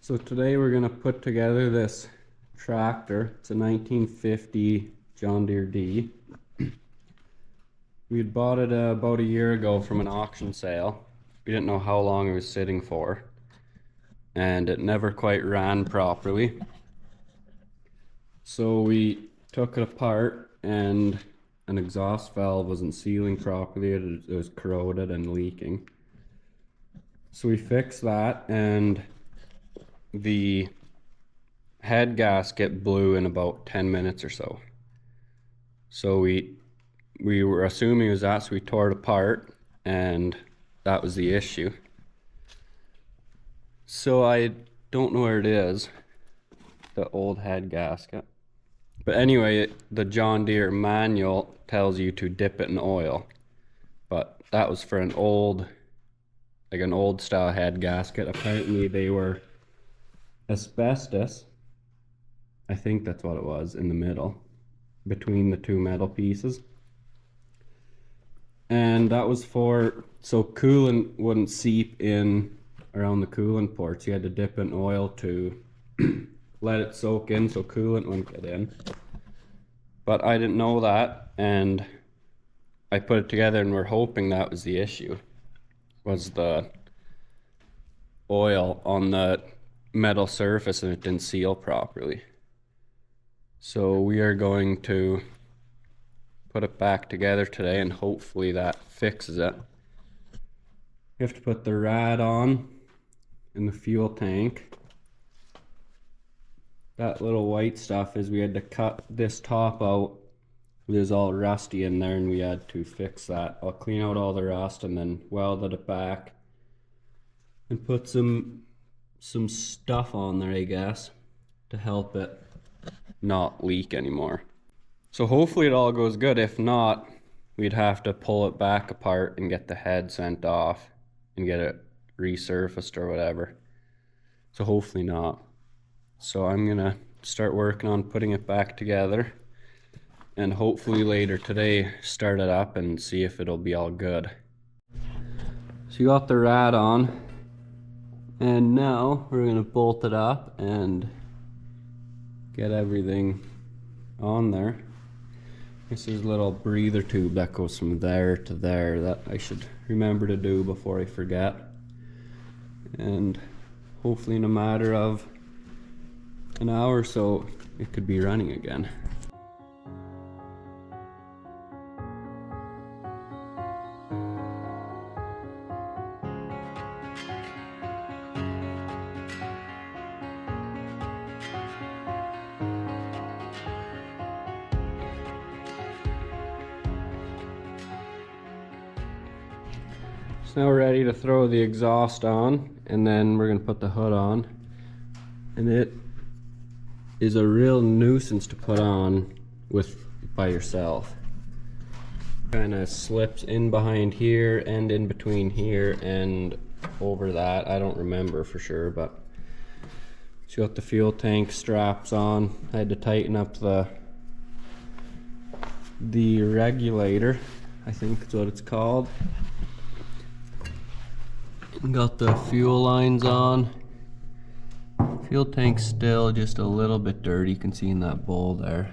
So today we're gonna put together this tractor. It's a 1950 John Deere D. We had bought it about a year ago from an auction sale. We didn't know how long it was sitting for, and it never quite ran properly. So we took it apart, and an exhaust valve wasn't sealing properly. It was corroded and leaking. So we fixed that, and the head gasket blew in about 10 minutes or so. So we were assuming it was that, so we tore it apart, and that was the issue. So I don't know where it is, the old head gasket. But anyway, the John Deere manual tells you to dip it in oil. But that was for an old style head gasket. Apparently they were asbestos. I think that's what it was, in the middle, between the two metal pieces. And that was so coolant wouldn't seep in around the coolant ports. You had to dip in oil to let it soak in so coolant wouldn't get in. But I didn't know that, and I put it together, and we're hoping that was the issue, was the oil on the metal surface and it didn't seal properly. So we are going to put it back together today, and hopefully that fixes it. You have to put the rad on in the fuel tank. That little white stuff is, we had to cut this top out. It was all rusty in there, and we had to fix that. I'll clean out all the rust and then welded it back and put some stuff on there, I guess, to help it not leak anymore. So hopefully it all goes good. If not, we'd have to pull it back apart and get the head sent off and get it resurfaced or whatever. So hopefully not. So I'm gonna start working on putting it back together, and hopefully later today start it up and see if it'll be all good. So you got the rad on, and now we're gonna bolt it up and get everything on there. This is a little breather tube that goes from there to there that I should remember to do before I forget. And hopefully in a matter of an hour or so it could be running again. So now we're ready to throw the exhaust on, and then we're going to put the hood on. And it is a real nuisance to put on by yourself. Kind of slips in behind here and in between here and over that. I don't remember for sure, but she got the fuel tank straps on. I had to tighten up the regulator, I think that's what it's called. Got the fuel lines on. Fuel tank's still just a little bit dirty, you can see in that bowl there.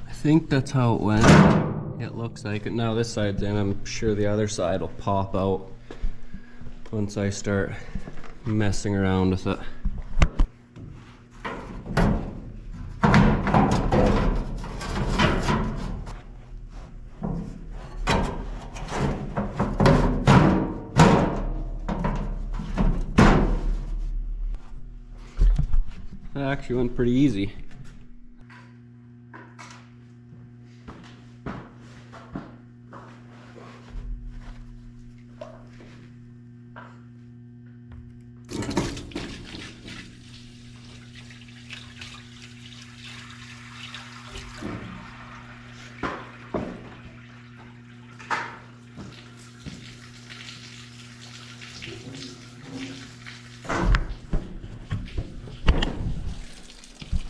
I think that's how it went. It looks like it. Now this side's in. I'm sure the other side will pop out once I start messing around with it. That actually went pretty easy.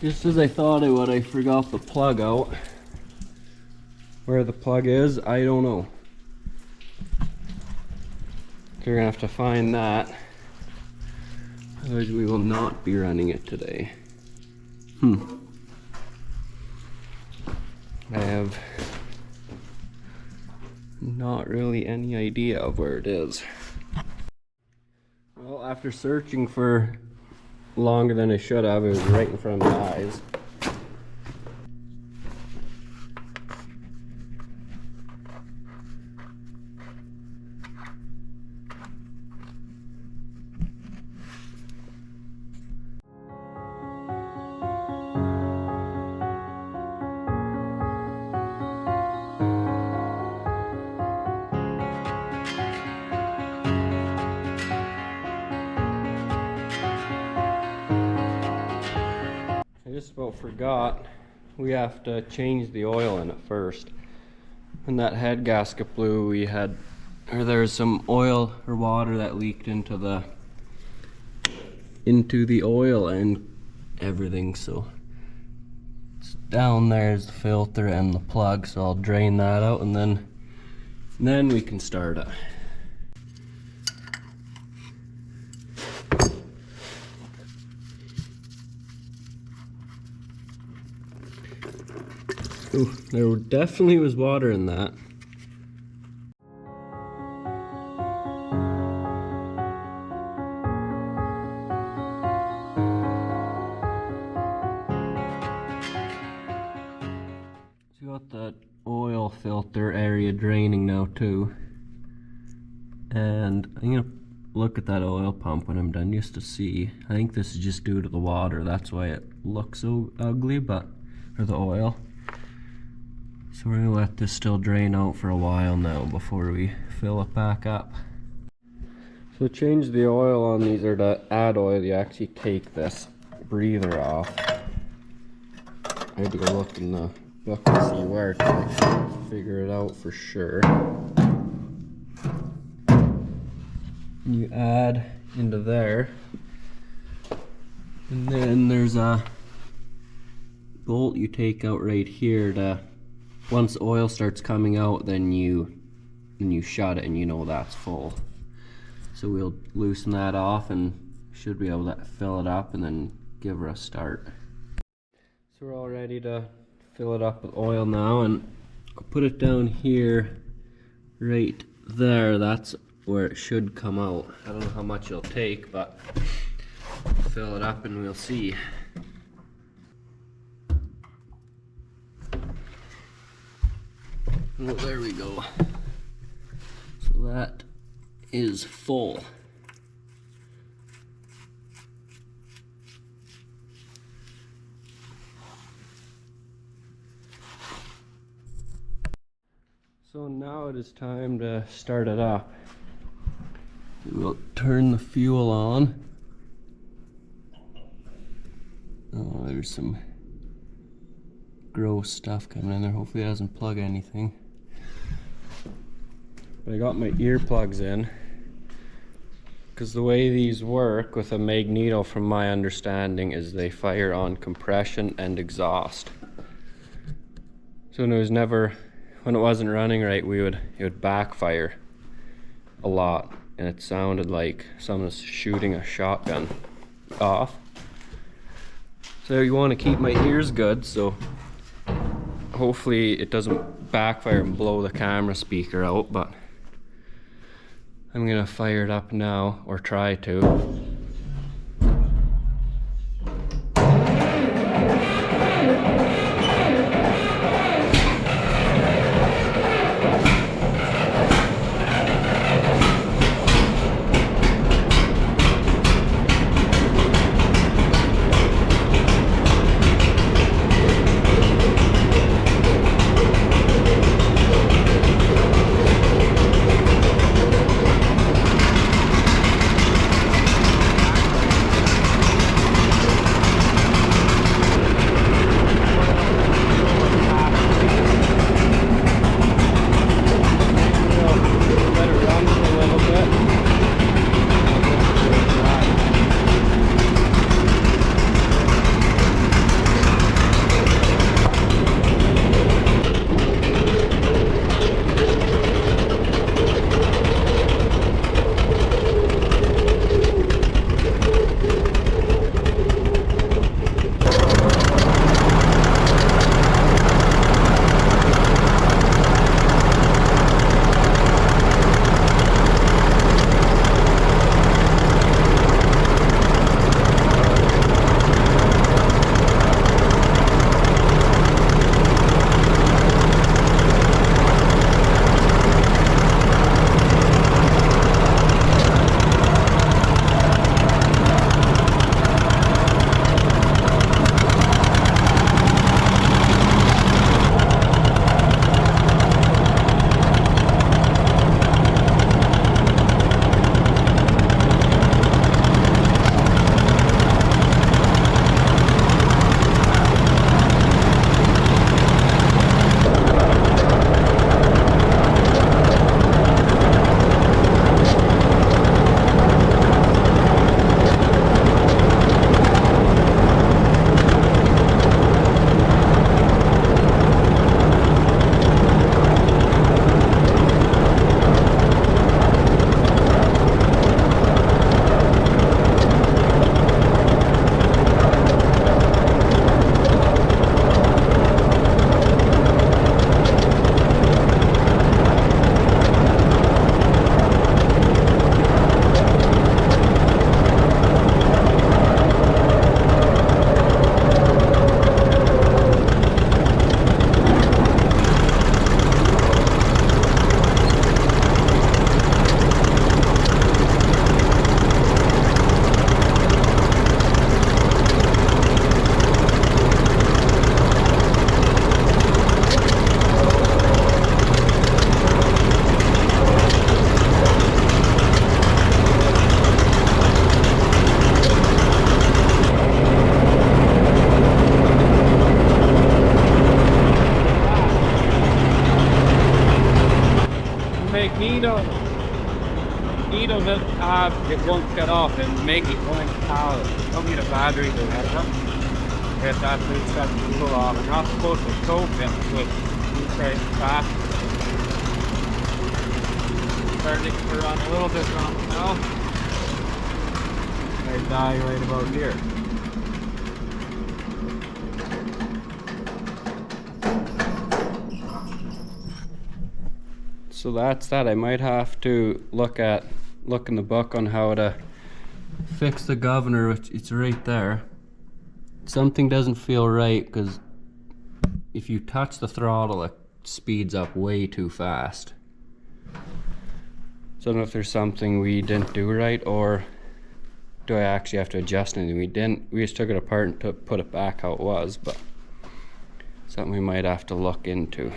Just as I thought I would, I forgot the plug out. Where the plug is, I don't know. We're gonna have to find that. Otherwise we will not be running it today. I have not really any idea of where it is. Well, after searching for longer than I should have, it was right in front of my eyes. I just about forgot, we have to change the oil in it first. When that head gasket blew, there's some oil or water that leaked into the oil and everything, so it's down there's the filter and the plug, so I'll drain that out and then we can start it. Ooh, there definitely was water in that. So you got the oil filter area draining now too. And I'm gonna look at that oil pump when I'm done just to see. I think this is just due to the water, that's why it looks so ugly, or the oil. So we're gonna let this still drain out for a while now before we fill it back up. So to change the oil on these, or to add oil, you actually take this breather off. I had to go look in the book to see where to figure it out for sure. You add into there, and then there's a bolt you take out right here to, once oil starts coming out, then you shut it and you know that's full. So we'll loosen that off and should be able to fill it up and then give her a start. So we're all ready to fill it up with oil now, and I'll put it down here right there. That's where it should come out. I don't know how much it'll take, but fill it up and we'll see. Oh, there we go. So that is full. So now it is time to start it up. We'll turn the fuel on. Oh, there's some gross stuff coming in there. Hopefully it doesn't plug anything. But I got my earplugs in, because the way these work with a magneto, from my understanding, is they fire on compression and exhaust. So when it wasn't running right, it would backfire a lot, and it sounded like someone was shooting a shotgun off. So you want to keep my ears good, so hopefully it doesn't backfire and blow the camera speaker out, but I'm gonna fire it up now, or try to. he doesn't have, it won't get off and make it going to power. Don't need a battery to let it up. If that moves that cool off, we're not supposed to soak it, but we try fast. Starting to run a little bit wrong now. I die right about here. So that's that. I might have to look in the book on how to fix the governor, which it's right there. Something doesn't feel right because if you touch the throttle, it speeds up way too fast. So I don't know if there's something we didn't do right, or do I actually have to adjust anything? We didn't. We just took it apart and put it back how it was, but something we might have to look into.